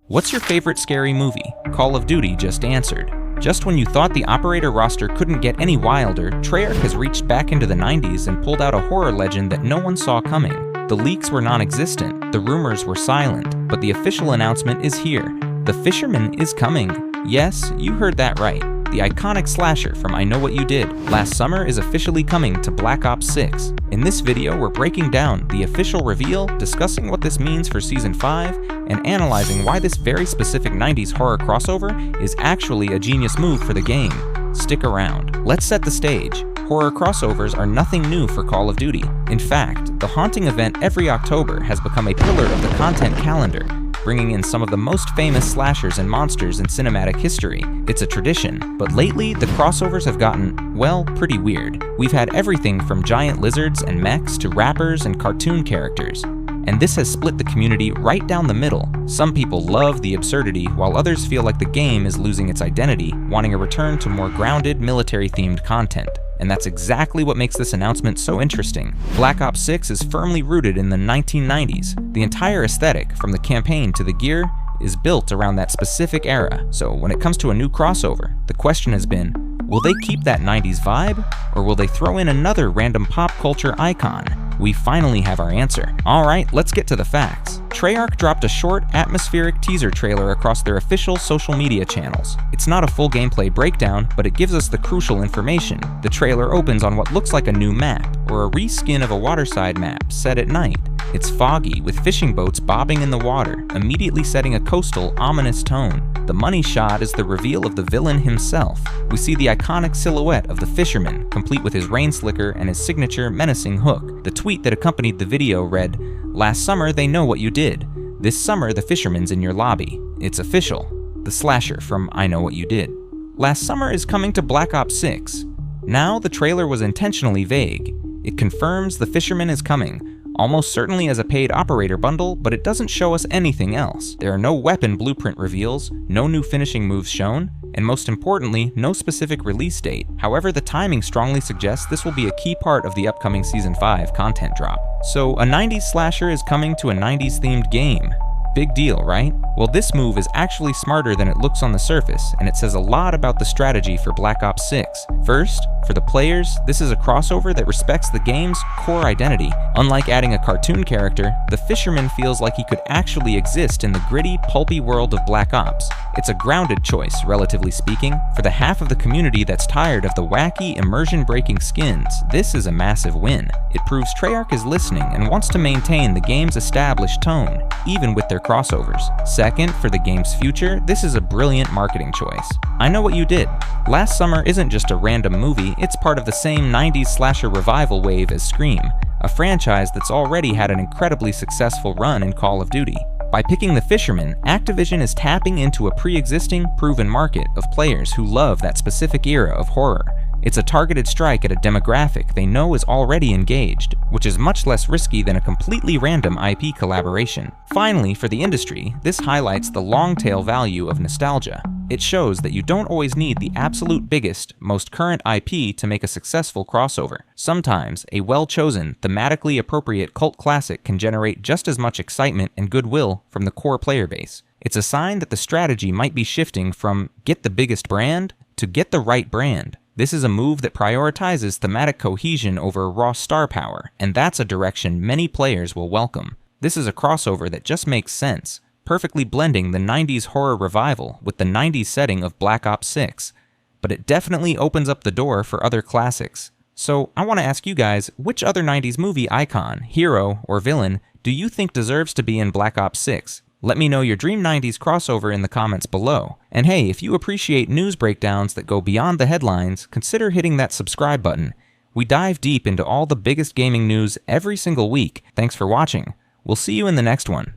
What's your favorite scary movie? Call of Duty just answered. Just when you thought the operator roster couldn't get any wilder, Treyarch has reached back into the 90s and pulled out a horror legend that no one saw coming. The leaks were non-existent, the rumors were silent, but the official announcement is here. The Fisherman is coming. Yes, you heard that right. The iconic slasher from I Know What You Did last summer is officially coming to Black Ops 6. In this video, we're breaking down the official reveal, discussing what this means for Season 5, and analyzing why this very specific 90s horror crossover is actually a genius move for the game. Stick around. Let's set the stage. Horror crossovers are nothing new for Call of Duty. In fact, the haunting event every October has become a pillar of the content calendar, bringing in some of the most famous slashers and monsters in cinematic history. It's a tradition, but lately the crossovers have gotten, well, pretty weird. We've had everything from giant lizards and mechs to rappers and cartoon characters. And this has split the community right down the middle. Some people love the absurdity, while others feel like the game is losing its identity, wanting a return to more grounded, military-themed content. And that's exactly what makes this announcement so interesting. Black Ops 6 is firmly rooted in the 1990s. The entire aesthetic, from the campaign to the gear, is built around that specific era. So when it comes to a new crossover, the question has been, will they keep that 90s vibe, or will they throw in another random pop culture icon? We finally have our answer. Alright, let's get to the facts. Treyarch dropped a short, atmospheric teaser trailer across their official social media channels. It's not a full gameplay breakdown, but it gives us the crucial information. The trailer opens on what looks like a new map, or a reskin of a waterside map set at night. It's foggy, with fishing boats bobbing in the water, immediately setting a coastal, ominous tone. The money shot is the reveal of the villain himself. We see the iconic silhouette of the Fisherman, complete with his rain slicker and his signature menacing hook. The tweet that accompanied the video read, "Last summer they know what you did. This summer the Fisherman's in your lobby. It's official. The slasher from I Know What You Did." Last summer is coming to Black Ops 6. Now the trailer was intentionally vague. It confirms the Fisherman is coming, almost certainly as a paid operator bundle, but it doesn't show us anything else. There are no weapon blueprint reveals, no new finishing moves shown, and most importantly, no specific release date. However, the timing strongly suggests this will be a key part of the upcoming Season 5 content drop. So a 90s slasher is coming to a 90s themed game. Big deal, right? Well, this move is actually smarter than it looks on the surface, and it says a lot about the strategy for Black Ops 6. First, for the players, this is a crossover that respects the game's core identity. Unlike adding a cartoon character, the Fisherman feels like he could actually exist in the gritty, pulpy world of Black Ops. It's a grounded choice, relatively speaking. For the half of the community that's tired of the wacky, immersion-breaking skins, this is a massive win. It proves Treyarch is listening and wants to maintain the game's established tone, even with their crossovers. Second, for the game's future, this is a brilliant marketing choice. I Know What You Did. Last summer isn't just a random movie, it's part of the same 90s slasher revival wave as Scream, a franchise that's already had an incredibly successful run in Call of Duty. By picking the Fisherman, Activision is tapping into a pre-existing, proven market of players who love that specific era of horror. It's a targeted strike at a demographic they know is already engaged, which is much less risky than a completely random IP collaboration. Finally, for the industry, this highlights the long-tail value of nostalgia. It shows that you don't always need the absolute biggest, most current IP to make a successful crossover. Sometimes, a well-chosen, thematically appropriate cult classic can generate just as much excitement and goodwill from the core player base. It's a sign that the strategy might be shifting from get the biggest brand to get the right brand. This is a move that prioritizes thematic cohesion over raw star power, and that's a direction many players will welcome. This is a crossover that just makes sense, perfectly blending the 90s horror revival with the 90s setting of Black Ops 6. But it definitely opens up the door for other classics. So I want to ask you guys, which other 90s movie icon, hero, or villain do you think deserves to be in Black Ops 6? Let me know your dream 90s crossover in the comments below. And hey, if you appreciate news breakdowns that go beyond the headlines, consider hitting that subscribe button. We dive deep into all the biggest gaming news every single week. Thanks for watching. We'll see you in the next one.